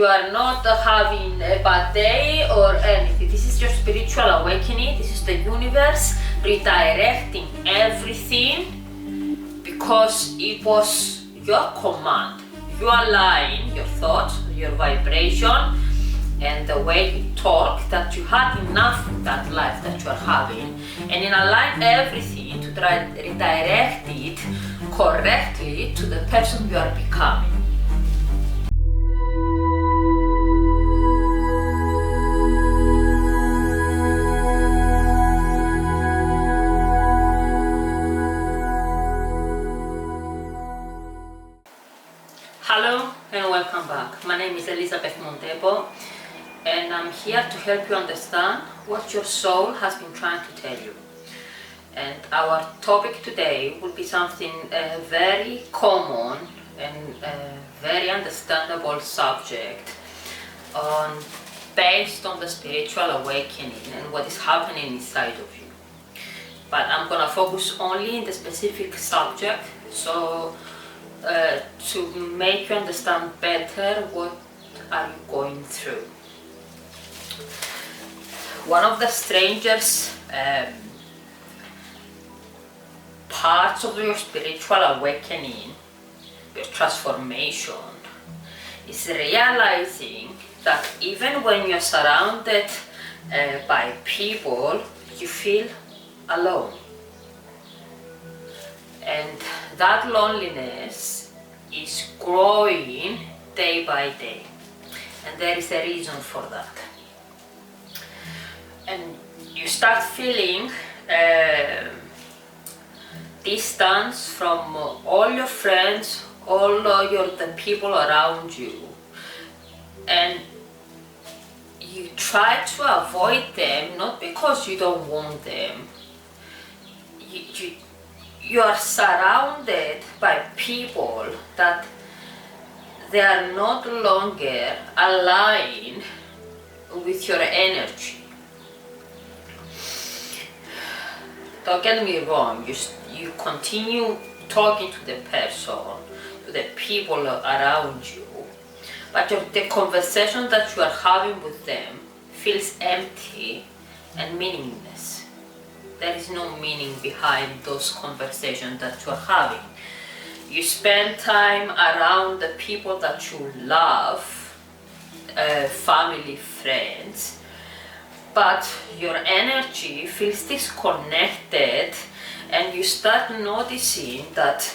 You are not having a bad day or anything. This is your spiritual awakening. This is the universe redirecting everything because it was your command. You align your thoughts, your vibration, and the way you talk, that you had enough in that life that you are having, and in align everything to try redirect it correctly to the person you are becoming. Hello and welcome back. My name is Elizabeth Montebo, and I'm here to help you understand what your soul has been trying to tell you. And our topic today will be something very common and very understandable subject based on the spiritual awakening and what is happening inside of you. But I'm gonna focus only in the specific subject, so to make you understand better what are you going through. One of the strangest parts of your spiritual awakening, your transformation, is realizing that even when you're surrounded by people, you feel alone. And that loneliness is growing day by day. And there is a reason for that. And you start feeling distance from all your friends, all the people around you. And you try to avoid them, not because you don't want them. You are surrounded by people that they are not longer aligned with your energy. Don't get me wrong, you continue talking to the person, to the people around you, but the conversation that you are having with them feels empty and meaningless. There is no meaning behind those conversations that you are having. You spend time around the people that you love, family, friends, but your energy feels disconnected, and you start noticing that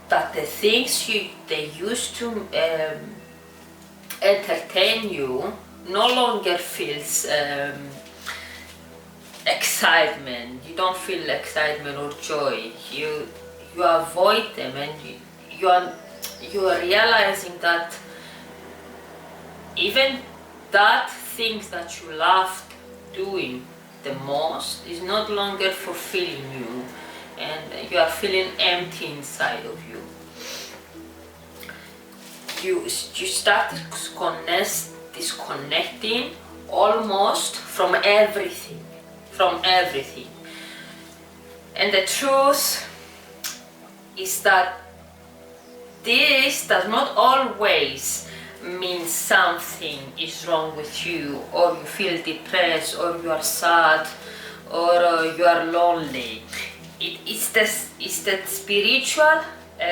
the things they used to entertain you no longer feels excitement. You don't feel excitement or joy. You avoid them, and you are realizing that even that things that you loved doing the most is not longer fulfilling you, and you are feeling empty inside of you. You start disconnecting almost from everything. And the truth is that this does not always mean something is wrong with you, or you feel depressed, or you are sad, or you are lonely. It's the spiritual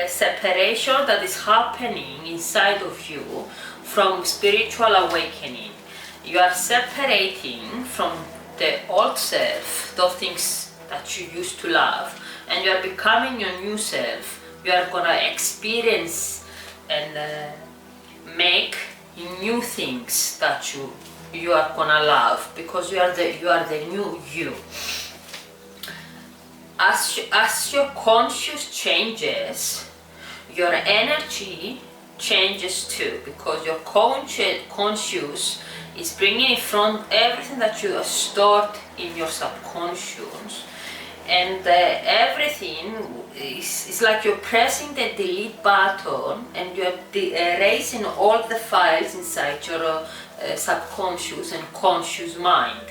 separation that is happening inside of you from spiritual awakening. You are separating from the old self, those things that you used to love, and you are becoming your new self. You are gonna experience and make new things that you are gonna love, because you are the new you. As your conscious changes, your energy changes too, because your conscious is bringing in front everything that you have stored in your subconscious, and everything is like you're pressing the delete button, and you're erasing all the files inside your subconscious and conscious mind.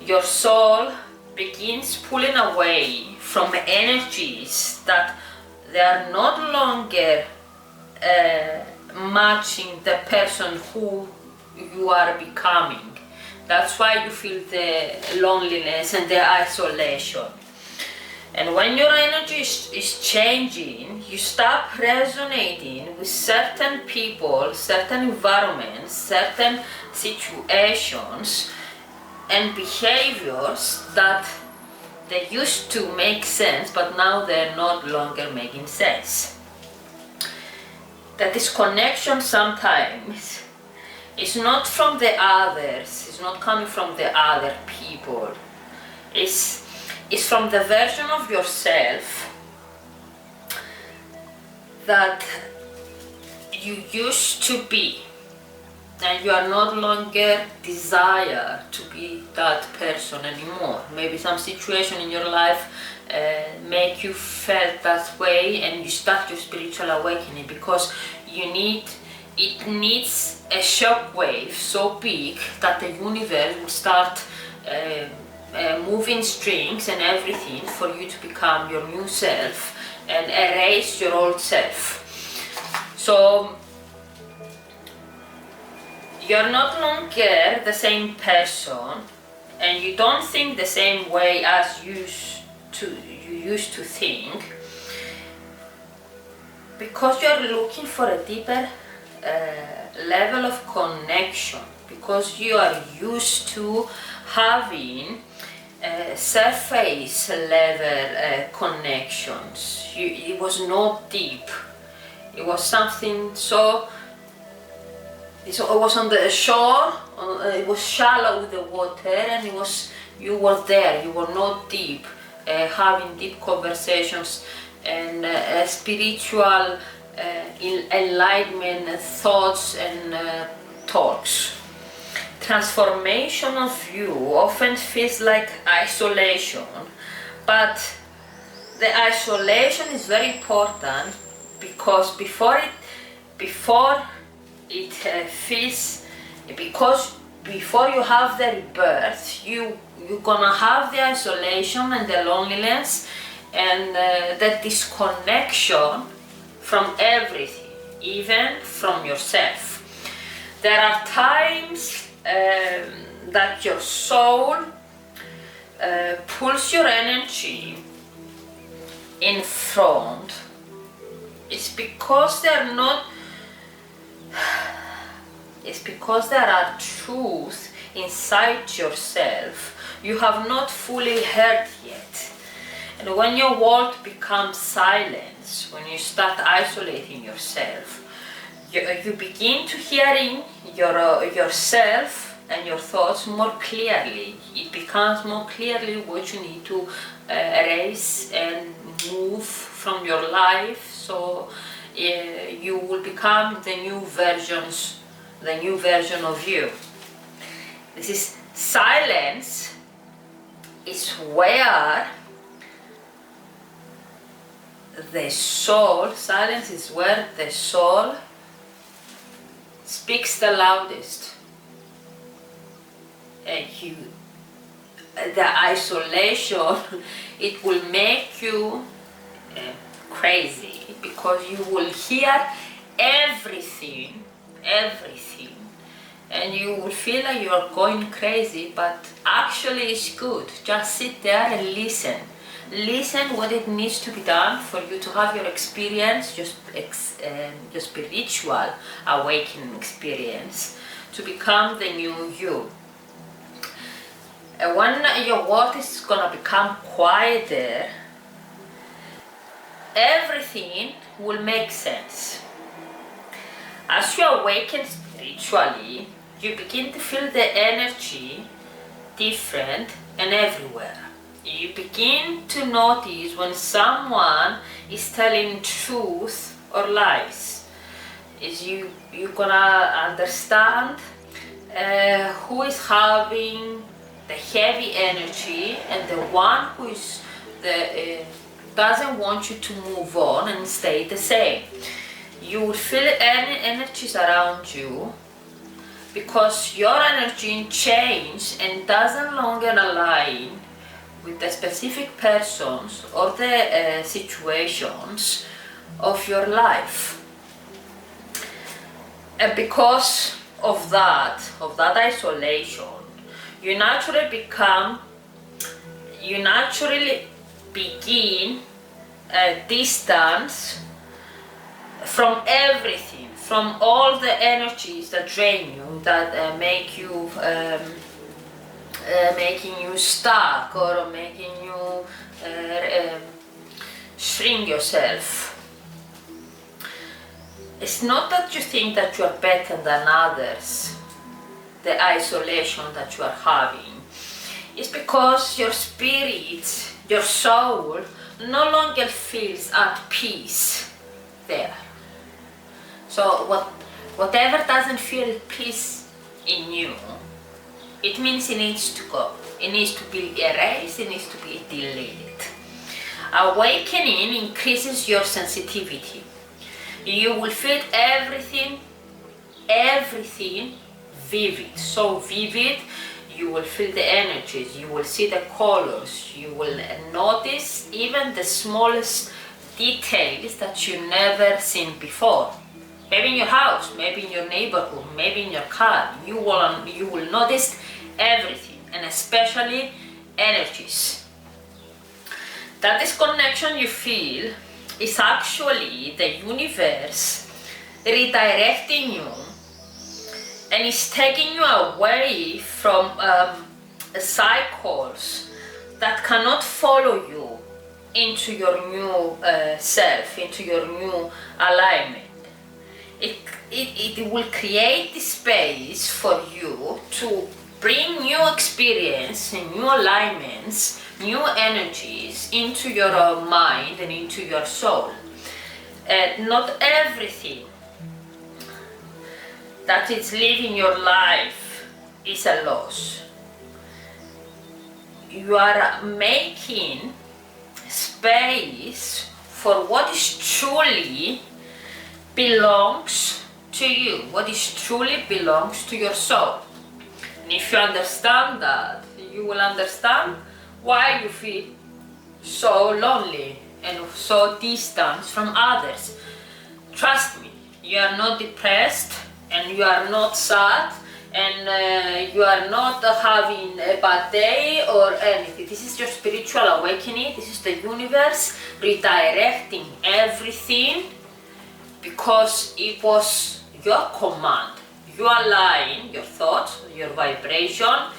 Your soul begins pulling away from energies that they are not longer matching the person who you are becoming. That's why you feel the loneliness and the isolation. And when your energy is changing, you stop resonating with certain people, certain environments, certain situations and behaviors that they used to make sense, but now they're not longer making sense. That disconnection sometimes is not from the others, it's not coming from the other people. It's from the version of yourself that you used to be, and you are no longer desire to be that person anymore. Maybe some situation in your life make you felt that way, and you start your spiritual awakening because it needs a shock wave so big that the universe will start moving strings and everything for you to become your new self and erase your old self. So you're not longer the same person, and you don't think the same way as you used to think, because you're looking for a deeper level of connection, because you are used to having surface level connections. It was not deep. It was something so. It was on the shore. It was shallow with the water, and you were there. You were not deep, having deep conversations and spiritual enlightenment thoughts and talks. Transformation of you often feels like isolation, but the isolation is very important, because before you have the rebirth, you're gonna have the isolation and the loneliness and the disconnection from everything, even from yourself. There are times that your soul pulls your energy in front. It's because there are truths inside yourself you have not fully heard yet. And when your world becomes silence, when you start isolating yourself, you begin to hearing yourself and your thoughts more clearly. It becomes more clearly what you need to erase and move from your life, so you will become the new version of you. This is silence is where the soul speaks the loudest. The isolation, it will make you crazy, because you will hear everything, and you will feel like you are going crazy, but actually it's good. Just sit there and listen what it needs to be done for you to have your experience, your spiritual awakening experience, to become the new you. And when your world is gonna become quieter, everything will make sense. As you awaken spiritually, you begin to feel the energy different and everywhere. You begin to notice when someone is telling truth or lies. You're gonna understand who is having the heavy energy and the one who is doesn't want you to move on and stay the same. You will feel any energies around you, because your energy changes and doesn't longer align with the specific persons or the situations of your life. And because of that isolation, you naturally begin a distance from everything, from all the energies that drain you, that making you stuck or making you shrink yourself. It's not that you think that you are better than others, the isolation that you are having. It's because your spirit, your soul, no longer feels at peace there. So whatever doesn't feel peace in you, it means it needs to go. It needs to be erased, it needs to be deleted. Awakening increases your sensitivity. You will feel everything vivid, so vivid. You will feel the energies, you will see the colors, you will notice even the smallest details that you never seen before. Maybe in your house, maybe in your neighborhood, maybe in your car. You will notice everything, and especially energies. That disconnection you feel is actually the universe redirecting you, and it's taking you away from cycles that cannot follow you into your new self, into your new alignment. It will create the space for you to bring new experience and new alignments, new energies into your mind and into your soul. Not everything that is living your life is a loss. You are making space for what is truly belongs to you, what is truly belongs to your soul. And if you understand that, you will understand why you feel so lonely and so distant from others. Trust me, you are not depressed and you are not sad and you are not having a bad day or anything. This is your spiritual awakening. This is the universe redirecting everything because it was your command. You align your thoughts, your vibration,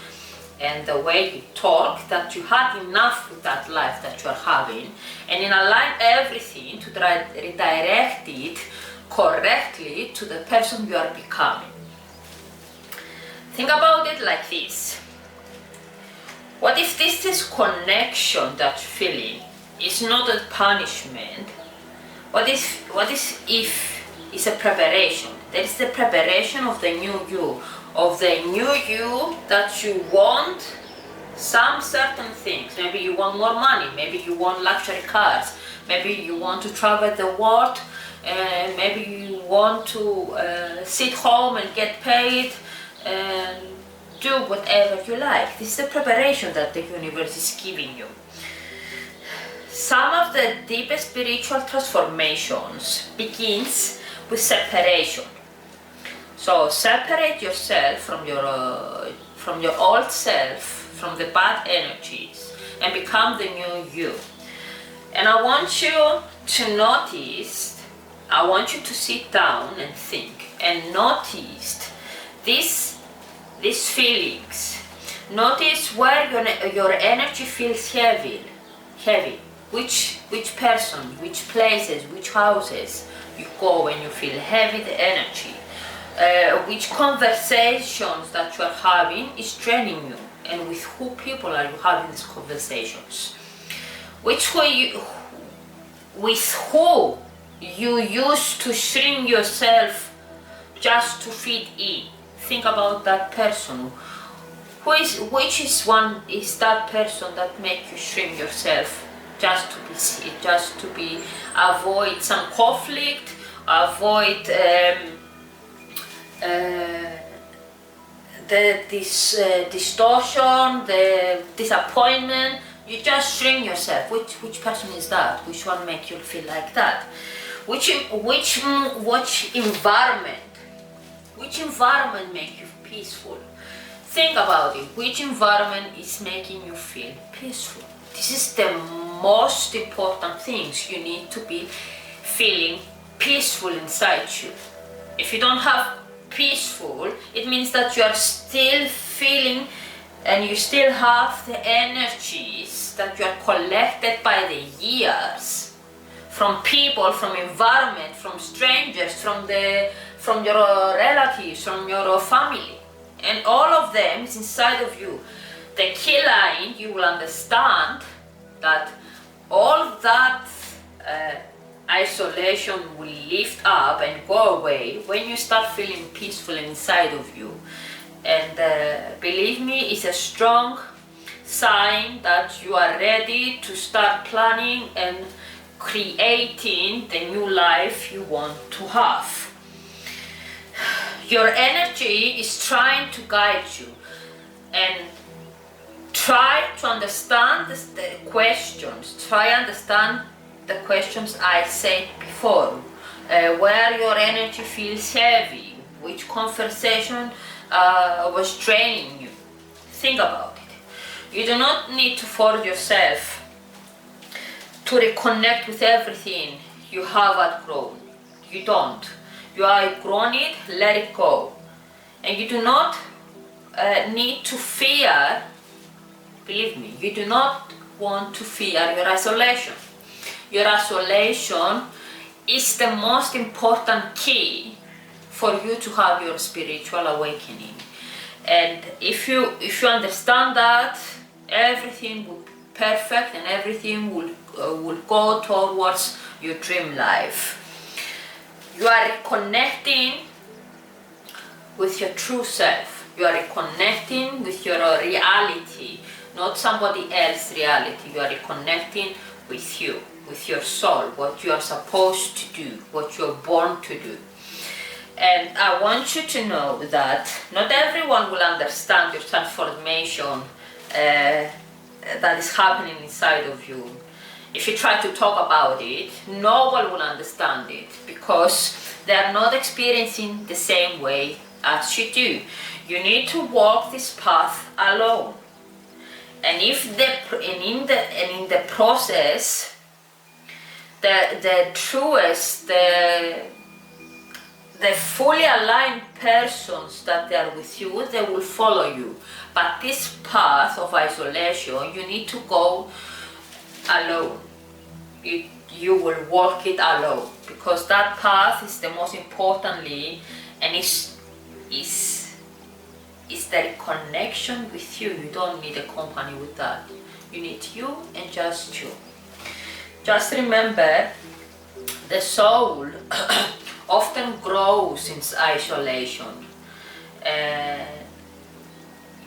and the way you talk, that you had enough with that life that you are having, and then align everything to redirect it correctly to the person you are becoming. Think about it like this. What if this disconnection that you're feeling is not a punishment? What if it's a preparation? There is the preparation of the new you, that you want some certain things. Maybe you want more money, maybe you want luxury cars, maybe you want to travel the world, maybe you want to sit home and get paid and do whatever you like. This is the preparation that the universe is giving you. Some of the deepest spiritual transformations begins with separation. So separate yourself from your old self, from the bad energies, and become the new you. And I want you to notice, I want you to sit down and think and notice these feelings. Notice where your energy feels heavy. Which person, which places, which houses you go when you feel heavy the energy. Which conversations that you are having is draining you, and with who people are you having these conversations. With who you used to shrink yourself just to fit in. Think about that person. Which is that person that make you shrink yourself just to avoid some conflict, avoid the distortion, the disappointment. You just shrink yourself. Which person is that? Which one make you feel like that? Which environment which environment makes you peaceful. Think about it. Which environment is making you feel peaceful? This is the most important things. You need to be feeling peaceful inside you. If you don't have peaceful, it means that you are still feeling and you still have the energies that you are collected by the years from people, from environment, from strangers, from your relatives, from your family, and all of them is inside of you. The key line, you will understand that all that isolation will lift up and go away when you start feeling peaceful inside of you. And believe me, it's a strong sign that you are ready to start planning and creating the new life you want to have. Your energy is trying to guide you, and try to understand the questions. Try to understand the questions I said before. Where your energy feels heavy, which conversation was draining you. Think about it. You do not need to force yourself to reconnect with everything you have outgrown. You don't. You are outgrown it, let it go. And you do not need to fear, believe me, you do not want to fear your isolation. Your isolation is the most important key for you to have your spiritual awakening. And if you understand that, everything will be perfect and everything will go towards your dream life. You are reconnecting with your true self. You are reconnecting with your reality, not somebody else's reality. You are reconnecting with you, with your soul, what you are supposed to do, what you are born to do. And I want you to know that not everyone will understand your transformation that is happening inside of you. If you try to talk about it, no one will understand it because they are not experiencing the same way as you do. You need to walk this path alone. And in the process, the truest, the fully aligned persons that they are with you, they will follow you. But this path of isolation, you need to go alone. You will walk it alone because that path is the most importantly, and is the reconnection with you. You don't need a company with that. You need you and just you. Just remember, the soul often grows in isolation.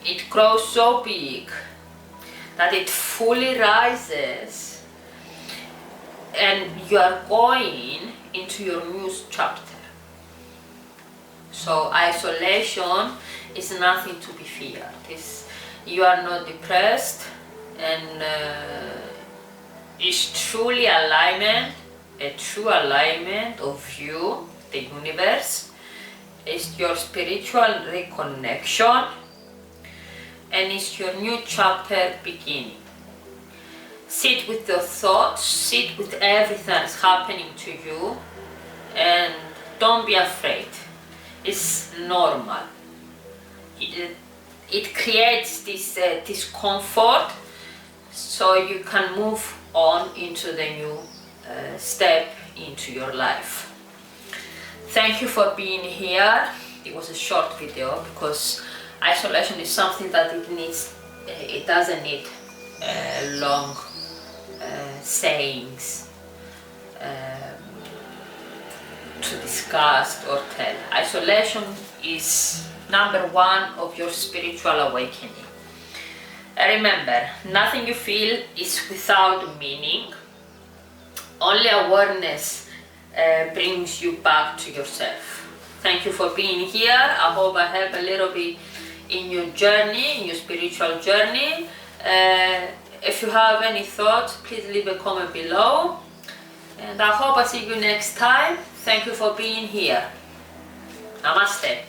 It grows so big that it fully rises, and you are going into your new chapter. So isolation is nothing to be feared. You are not depressed, and it's truly alignment, a true alignment of you, the universe. It's your spiritual reconnection, and it's your new chapter beginning. Sit with your thoughts, sit with everything that's happening to you, and don't be afraid. It's normal. It creates this discomfort, so you can move on into the new step into your life. Thank you for being here. It was a short video because isolation is something that it doesn't need long sayings to discuss or tell. Isolation is number one of your spiritual awakening. Remember, nothing you feel is without meaning. Only awareness brings you back to yourself. Thank you for being here. I hope I help a little bit in your journey, in your spiritual journey. If you have any thoughts, please leave a comment below. And I hope I see you next time. Thank you for being here. Namaste.